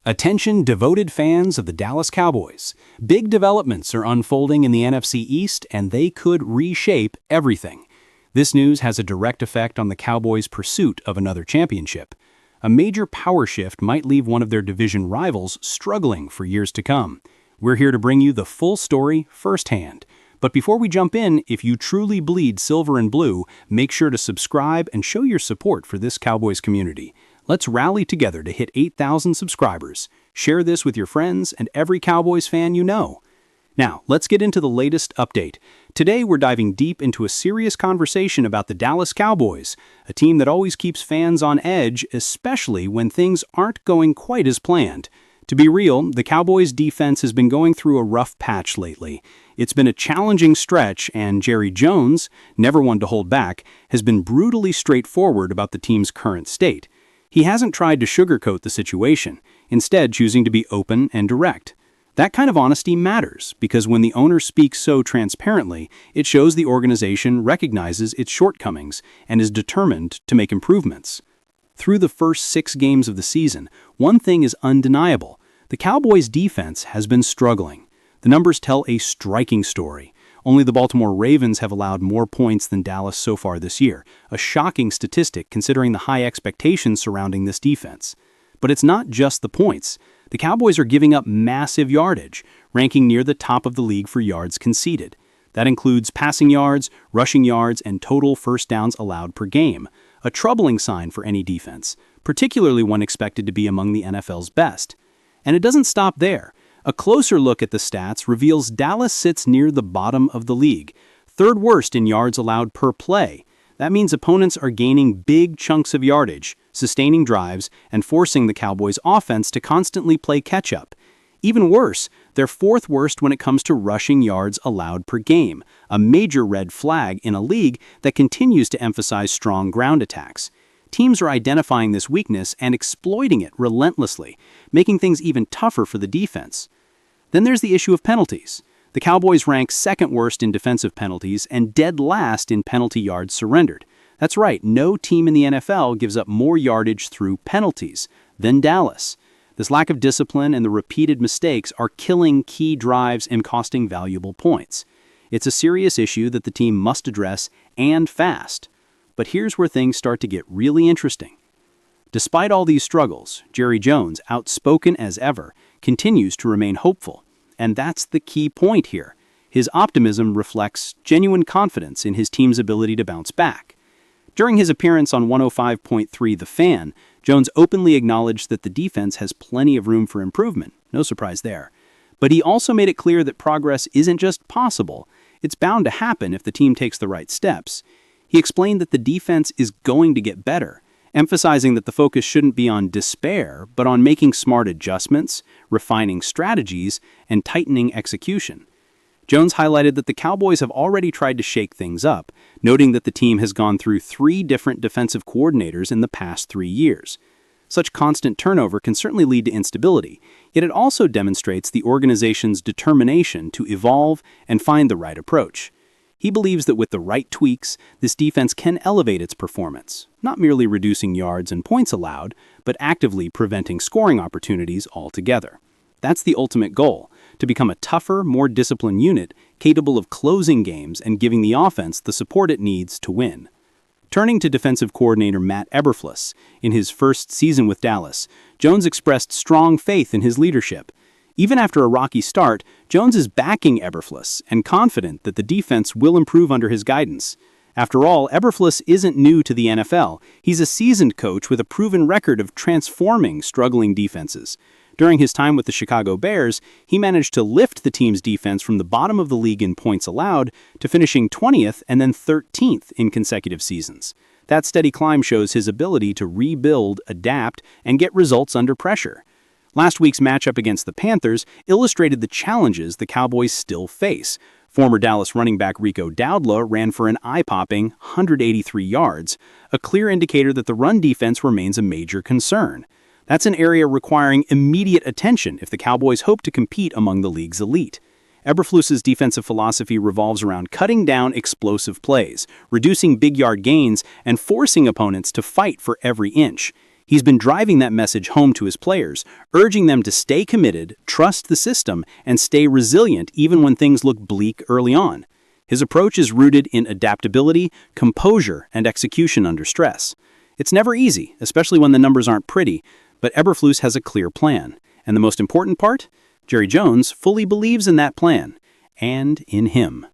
Attention devoted fans of the Dallas Cowboys. Big developments are unfolding in the NFC East, and they could reshape everything. This news has a direct effect on the Cowboys' pursuit of another championship. A major power shift might leave one of their division rivals struggling for years to come. We're here to bring you the full story firsthand. But before we jump in, if you truly bleed silver and blue, make sure to subscribe and show your support for this Cowboys community. Let's rally together to hit 8,000 subscribers. Share this with your friends and every Cowboys fan you know. Now, let's get into the latest update. Today, we're diving deep into a serious conversation about the Dallas Cowboys, a team that always keeps fans on edge, especially when things aren't going quite as planned. To be real, the Cowboys' defense has been going through a rough patch lately. It's been a challenging stretch, and Jerry Jones, never one to hold back, has been brutally straightforward about the team's current state. He hasn't tried to sugarcoat the situation, instead choosing to be open and direct. That kind of honesty matters, because when the owner speaks so transparently, it shows the organization recognizes its shortcomings and is determined to make improvements. Through the first 6 games of the season, one thing is undeniable. The Cowboys' defense has been struggling. The numbers tell a striking story. Only the Baltimore Ravens have allowed more points than Dallas so far this year, a shocking statistic considering the high expectations surrounding this defense. But it's not just the points. The Cowboys are giving up massive yardage, ranking near the top of the league for yards conceded. That includes passing yards, rushing yards, and total first downs allowed per game, a troubling sign for any defense, particularly one expected to be among the NFL's best. And it doesn't stop there. A closer look at the stats reveals Dallas sits near the bottom of the league, third worst in yards allowed per play. That means opponents are gaining big chunks of yardage, sustaining drives, and forcing the Cowboys' offense to constantly play catch-up. Even worse, they're fourth worst when it comes to rushing yards allowed per game, a major red flag in a league that continues to emphasize strong ground attacks. Teams are identifying this weakness and exploiting it relentlessly, making things even tougher for the defense. Then there's the issue of penalties. The Cowboys rank second worst in defensive penalties and dead last in penalty yards surrendered. That's right, no team in the NFL gives up more yardage through penalties than Dallas. This lack of discipline and the repeated mistakes are killing key drives and costing valuable points. It's a serious issue that the team must address, and fast. But here's where things start to get really interesting. Despite all these struggles, Jerry Jones, outspoken as ever, continues to remain hopeful. And that's the key point here. His optimism reflects genuine confidence in his team's ability to bounce back. During his appearance on 105.3 The Fan, Jones openly acknowledged that the defense has plenty of room for improvement. No surprise there. But he also made it clear that progress isn't just possible. It's bound to happen if the team takes the right steps. He explained that the defense is going to get better, emphasizing that the focus shouldn't be on despair, but on making smart adjustments, refining strategies, and tightening execution. Jones highlighted that the Cowboys have already tried to shake things up, noting that the team has gone through 3 different defensive coordinators in the past 3 years. Such constant turnover can certainly lead to instability, yet it also demonstrates the organization's determination to evolve and find the right approach. He believes that with the right tweaks, this defense can elevate its performance, not merely reducing yards and points allowed, but actively preventing scoring opportunities altogether. That's the ultimate goal, to become a tougher, more disciplined unit capable of closing games and giving the offense the support it needs to win. Turning to defensive coordinator Matt Eberflus, in his first season with Dallas, Jones expressed strong faith in his leadership. Even after a rocky start, Jones is backing Eberflus and confident that the defense will improve under his guidance. After all, Eberflus isn't new to the NFL. He's a seasoned coach with a proven record of transforming struggling defenses. During his time with the Chicago Bears, he managed to lift the team's defense from the bottom of the league in points allowed to finishing 20th and then 13th in consecutive seasons. That steady climb shows his ability to rebuild, adapt, and get results under pressure. Last week's matchup against the Panthers illustrated the challenges the Cowboys still face. Former Dallas running back Rico Dowdle ran for an eye-popping 183 yards, a clear indicator that the run defense remains a major concern. That's an area requiring immediate attention if the Cowboys hope to compete among the league's elite. Eberflus's defensive philosophy revolves around cutting down explosive plays, reducing big yard gains, and forcing opponents to fight for every inch. He's been driving that message home to his players, urging them to stay committed, trust the system, and stay resilient even when things look bleak early on. His approach is rooted in adaptability, composure, and execution under stress. It's never easy, especially when the numbers aren't pretty, but Eberflus has a clear plan. And the most important part? Jerry Jones fully believes in that plan, and in him.